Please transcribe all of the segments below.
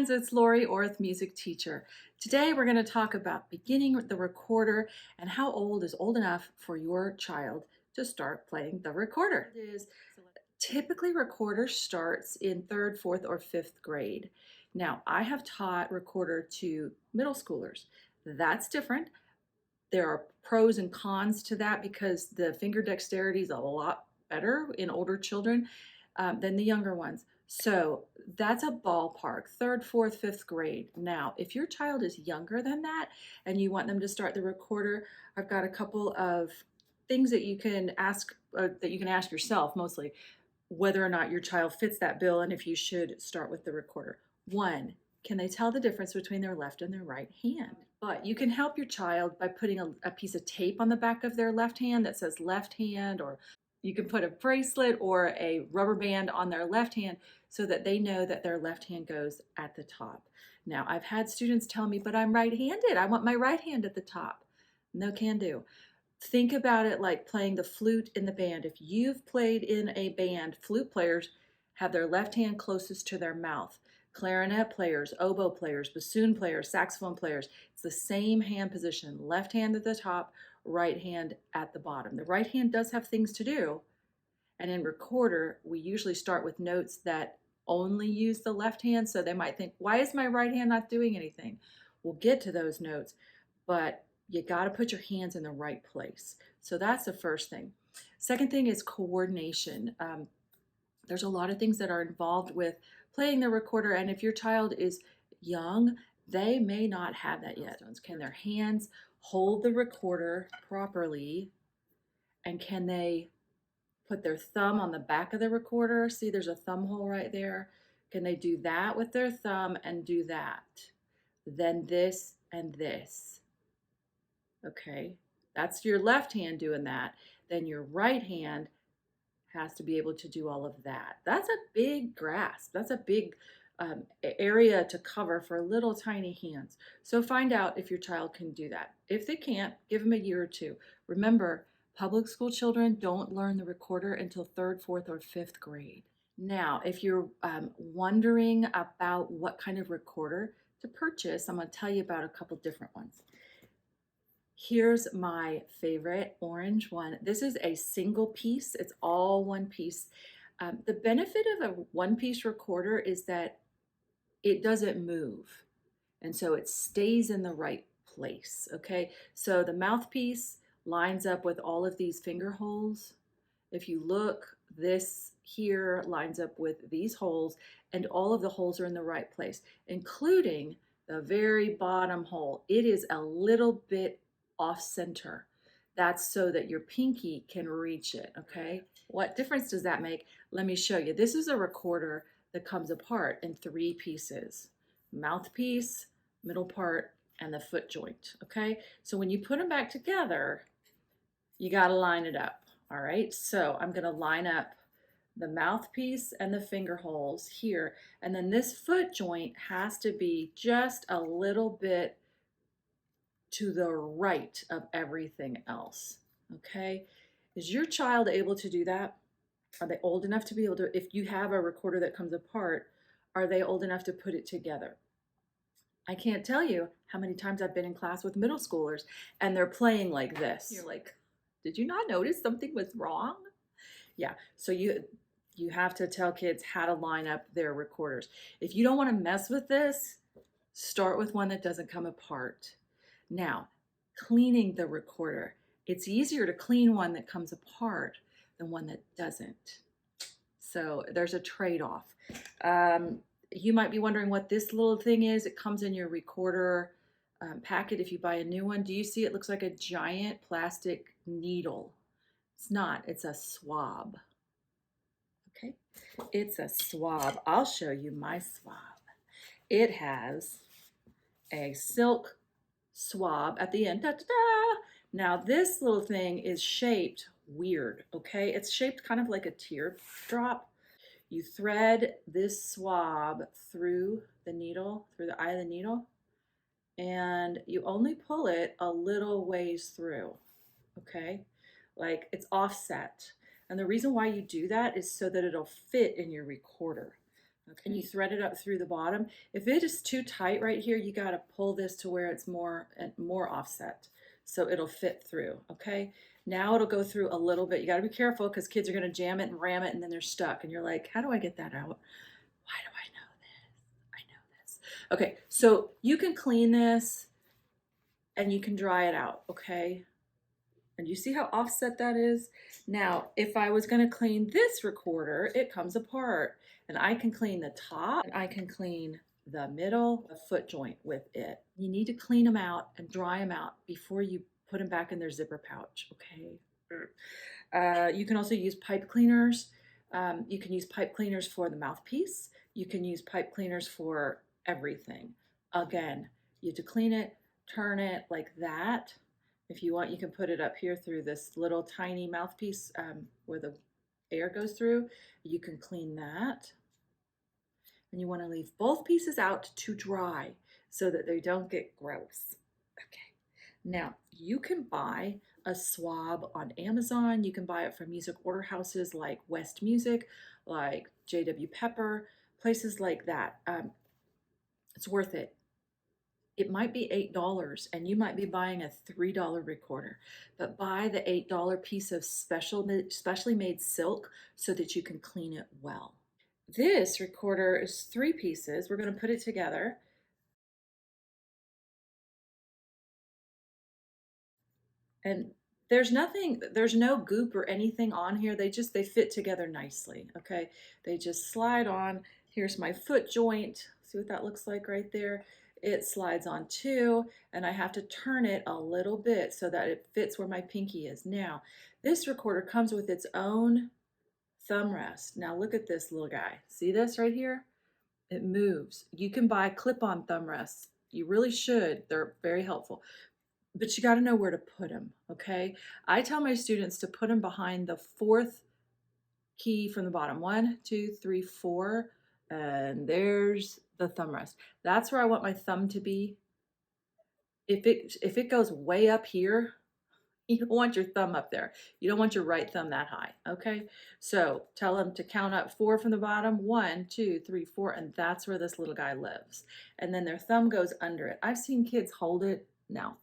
friends, it's Laurie, Orth music teacher. Today we're going to talk about beginning the recorder and how old is old enough for your child to start playing the recorder. Typically recorder starts in third, fourth, or fifth grade. Now, I have taught recorder to middle schoolers. That's different. There are pros and cons to that because the finger dexterity is a lot better in older children than the younger ones. So that's a ballpark, third, fourth, fifth grade. Now, if your child is younger than that and you want them to start the recorder, I've got a couple of things that you can ask yourself mostly, whether or not your child fits that bill and if you should start with the recorder. One, can they tell the difference between their left and their right hand? But you can help your child by putting a piece of tape on the back of their left hand that says left hand, or you can put a bracelet or a rubber band on their left hand so that they know that their left hand goes at the top. Now, I've had students tell me, but I'm right-handed. I want my right hand at the top. No can do. Think about it like playing the flute in the band. If you've played in a band, flute players have their left hand closest to their mouth. Clarinet players, oboe players, bassoon players, saxophone players, it's the same hand position. Left hand at the top, right hand at the bottom. The right hand does have things to do. And in recorder, we usually start with notes that only use the left hand. So they might think, why is my right hand not doing anything? We'll get to those notes, but you got to put your hands in the right place. So that's the first thing. Second thing is coordination. There's a lot of things that are involved with playing the recorder, and if your child is young, they may not have that yet. Can their hands hold the recorder properly, and can they put their thumb on the back of the recorder? See, there's a thumb hole right there. Can they do that with their thumb and do that? Then this and this. Okay, that's your left hand doing that. Then your right hand has to be able to do all of that. That's a big grasp. That's a big area to cover for little tiny hands. So find out if your child can do that. If they can't, give them a year or two. Remember, public school children don't learn the recorder until third, fourth, or fifth grade. Now, if you're wondering about what kind of recorder to purchase, I'm going to tell you about a couple different ones. Here's my favorite orange one. This is a single piece. It's all one piece. The benefit of a one-piece recorder is that it doesn't move. And so it stays in the right place, okay? So the mouthpiece lines up with all of these finger holes. If you look, this here lines up with these holes, and all of the holes are in the right place, including the very bottom hole. It is a little bit off center. That's so that your pinky can reach it, okay? What difference does that make? Let me show you. This is a recorder that comes apart in three pieces: mouthpiece, middle part, and the foot joint, okay? So when you put them back together, you gotta line it up, all right? So I'm gonna line up the mouthpiece and the finger holes here, and then this foot joint has to be just a little bit to the right of everything else, okay? Is your child able to do that? Are they old enough to be able to, if you have a recorder that comes apart, are they old enough to put it together? I can't tell you how many times I've been in class with middle schoolers and they're playing like this. You're like, did you not notice something was wrong? Yeah, so you have to tell kids how to line up their recorders. If you don't want to mess with this, start with one that doesn't come apart. Now, cleaning the recorder. It's easier to clean one that comes apart than one that doesn't. So there's a trade-off. You might be wondering what this little thing is. It comes in your recorder packet if you buy a new one. Do you see it looks like a giant plastic needle? It's not, it's a swab. Okay, it's a swab. I'll show you my swab. It has a silk swab at the end. Da, da, da. Now this little thing is shaped weird, okay? It's shaped kind of like a teardrop. You thread this swab through the needle, through the eye of the needle, and you only pull it a little ways through, okay? Like it's offset. And the reason why you do that is so that it'll fit in your recorder. and you thread it up through the bottom. If it is too tight right here, you got to pull this to where it's more and more offset so it'll fit through, okay? Now it'll go through a little bit. You got to be careful because kids are going to jam it and ram it and then they're stuck and you're like, how do I get that out? Why do I know this? I know this. Okay, so you can clean this and you can dry it out, okay? And you see how offset that is? Now, if I was gonna clean this recorder, it comes apart. And I can clean the top, and I can clean the middle, the foot joint with it. You need to clean them out and dry them out before you put them back in their zipper pouch, okay? You can also use pipe cleaners. You can use pipe cleaners for the mouthpiece. You can use pipe cleaners for everything. Again, you have to clean it, turn it like that. If you want, you can put it up here through this little tiny mouthpiece where the air goes through. You can clean that. And you want to leave both pieces out to dry so that they don't get gross. Okay. Now, you can buy a swab on Amazon. You can buy it from music order houses like West Music, like J.W. Pepper, places like that. It's worth it. It might be $8 and you might be buying a $3 recorder, but buy the $8 piece of specially made silk so that you can clean it well. This recorder is 3 pieces. We're going to put it together. And there's no goop or anything on here. They fit together nicely, okay? They just slide on. Here's my foot joint. See what that looks like right there? It slides on too, and I have to turn it a little bit so that it fits where my pinky is. Now, this recorder comes with its own thumb rest. Now look at this little guy. See this right here? It moves. You can buy clip-on thumb rests. You really should. They're very helpful. But you got to know where to put them, okay? I tell my students to put them behind the 4th key from the bottom. 1, 2, 3, 4, and there's the thumb rest. That's where I want my thumb to be. If it goes way up here, you don't want your thumb up there. You don't want your right thumb that high, okay? So tell them to count up 4 from the bottom. 1, 2, 3, 4, and that's where this little guy lives. And then their thumb goes under it. I've seen kids hold it. No,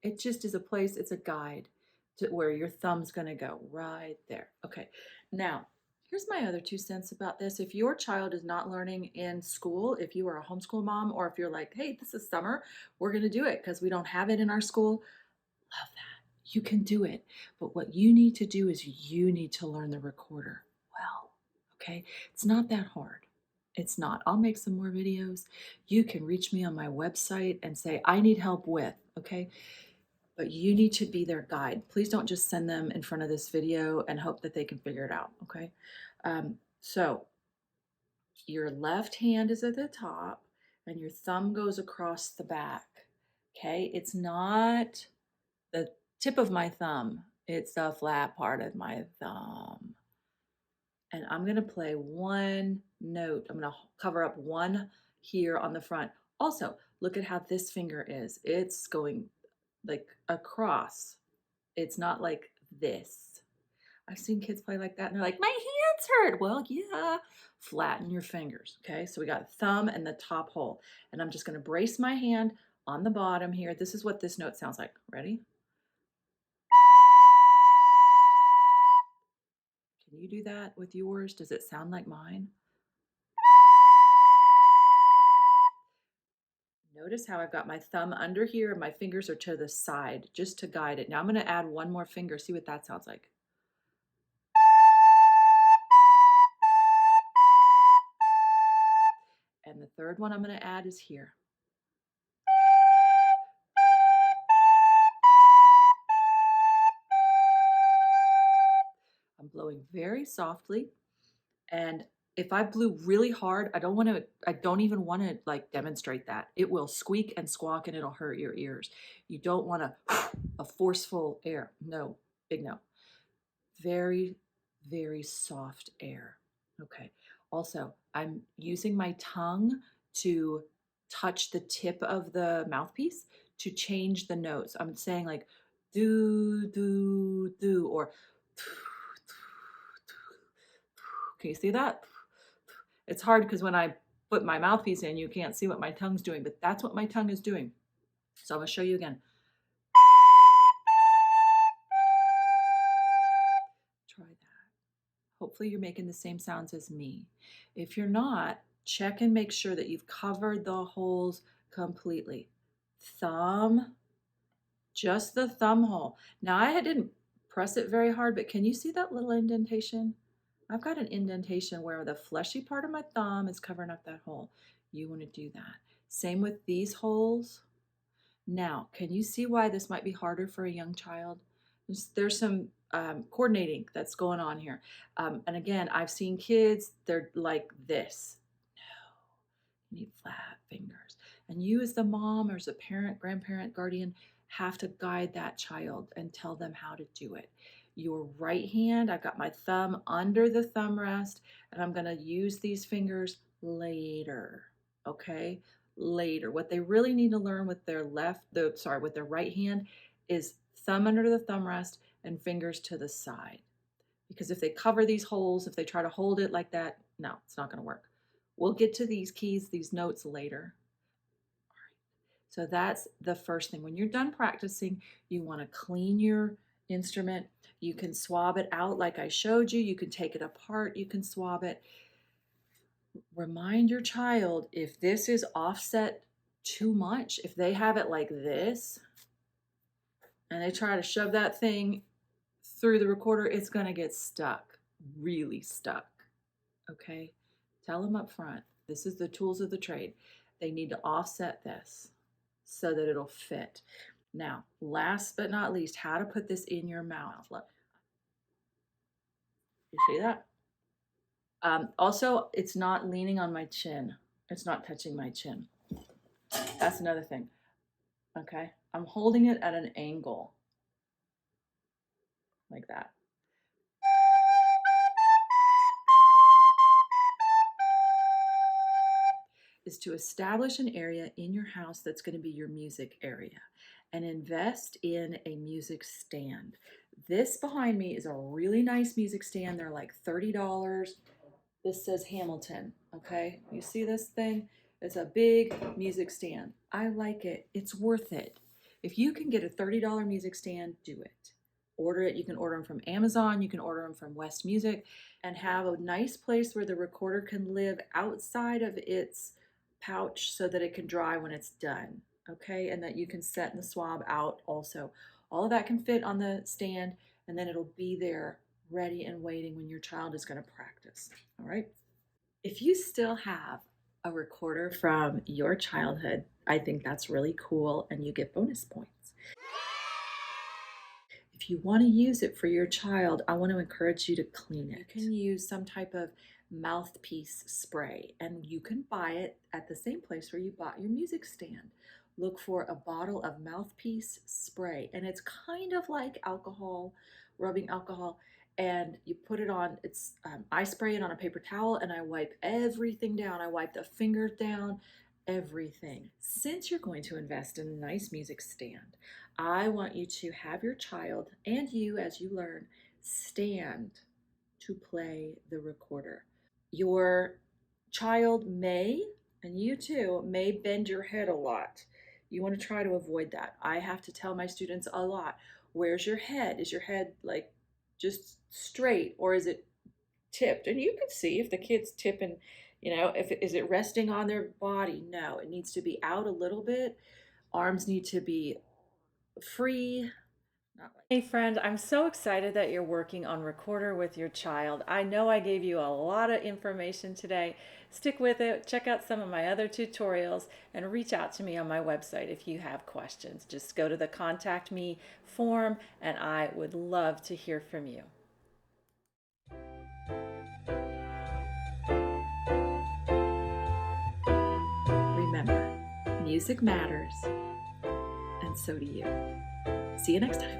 it just is a place, it's a guide to where your thumb's gonna go right there. Okay, now, here's my other 2 cents about this. If your child is not learning in school, if you are a homeschool mom, or if you're like, hey, this is summer, we're gonna do it because we don't have it in our school, love that. You can do it. But what you need to do is you need to learn the recorder well, okay? It's not that hard. It's not. I'll make some more videos. You can reach me on my website and say, I need help with, okay? But you need to be their guide. Please don't just send them in front of this video and hope that they can figure it out, okay? So your left hand is at the top and your thumb goes across the back, okay? It's not the tip of my thumb. It's the flat part of my thumb. And I'm going to play one note. I'm going to cover up one here on the front. Also, look at how this finger is. It's going like across. It's not like this. I've seen kids play like that and they're like, my hands hurt. Well, yeah, flatten your fingers. Okay, so we got thumb and the top hole. And I'm just going to brace my hand on the bottom here. This is what this note sounds like. Ready? Can you do that with yours? Does it sound like mine? Notice how I've got my thumb under here and my fingers are to the side just to guide it. Now I'm going to add one more finger. See what that sounds like. And the third one I'm going to add is here. I'm blowing very softly. And if I blew really hard, I don't even want to like demonstrate that. It will squeak and squawk and it'll hurt your ears. You don't want a forceful air. No, big no. Very, very soft air. Okay. Also, I'm using my tongue to touch the tip of the mouthpiece to change the notes. I'm saying like do, do, do, or can you see that? It's hard because when I put my mouthpiece in, you can't see what my tongue's doing, but that's what my tongue is doing. So I'm gonna show you again. Try that. Hopefully you're making the same sounds as me. If you're not, check and make sure that you've covered the holes completely. Thumb, just the thumb hole. Now I didn't press it very hard, but can you see that little indentation? I've got an indentation where the fleshy part of my thumb is covering up that hole. You want to do that. Same with these holes. Now, can you see why this might be harder for a young child? There's some coordinating that's going on here. And again, I've seen kids, they're like this. No, you need flat fingers. And you as the mom or as a parent, grandparent, guardian, have to guide that child and tell them how to do it. Your right hand, I've got my thumb under the thumb rest, and I'm gonna use these fingers later, okay? Later. What they really need to learn with their with their right hand is thumb under the thumb rest and fingers to the side. Because if they cover these holes, if they try to hold it like that, no, it's not gonna work. We'll get to these keys, these notes later. All right. So that's the first thing. When you're done practicing, you want to clean your instrument. You can swab it out like I showed you. You can take it apart. You can swab it. Remind your child if this is offset too much, if they have it like this and they try to shove that thing through the recorder, it's going to get stuck, really stuck. Okay? Tell them up front, this is the tools of the trade. They need to offset this so that it'll fit. Now, last but not least, how to put this in your mouth. Look. You see that? Also, it's not leaning on my chin. It's not touching my chin. That's another thing. Okay? I'm holding it at an angle. Like that. Is to establish an area in your house that's going to be your music area and invest in a music stand. This behind me is a really nice music stand. They're like $30. This says Hamilton, okay? You see this thing? It's a big music stand. I like it. It's worth it. If you can get a $30 music stand, do it. Order it. You can order them from Amazon. You can order them from West Music and have a nice place where the recorder can live outside of its pouch so that it can dry when it's done, okay? And that you can set the swab out also. All of that can fit on the stand, and then it'll be there ready and waiting when your child is going to practice, all right? If you still have a recorder from your childhood, I think that's really cool, and you get bonus points. If you want to use it for your child, I want to encourage you to clean it. You can use some type of mouthpiece spray, and you can buy it at the same place where you bought your music stand. Look for a bottle of mouthpiece spray, and it's kind of like alcohol, rubbing alcohol, and you put it on. I spray it on a paper towel, and I wipe everything down. I wipe the fingers down, everything. Since you're going to invest in a nice music stand, I want you to have your child and you, as you learn, stand to play the recorder. Your child may, and you too, may bend your head a lot. You want to try to avoid that. I have to tell my students a lot, where's your head? Is your head like just straight or is it tipped? And you can see if the kid's tipping, is it resting on their body? No, it needs to be out a little bit. Arms need to be free. Hey friend, I'm so excited that you're working on Recorder with your child. I know I gave you a lot of information today. Stick with it, check out some of my other tutorials, and reach out to me on my website if you have questions. Just go to the Contact Me form, and I would love to hear from you. Remember, music matters, and so do you. See you next time.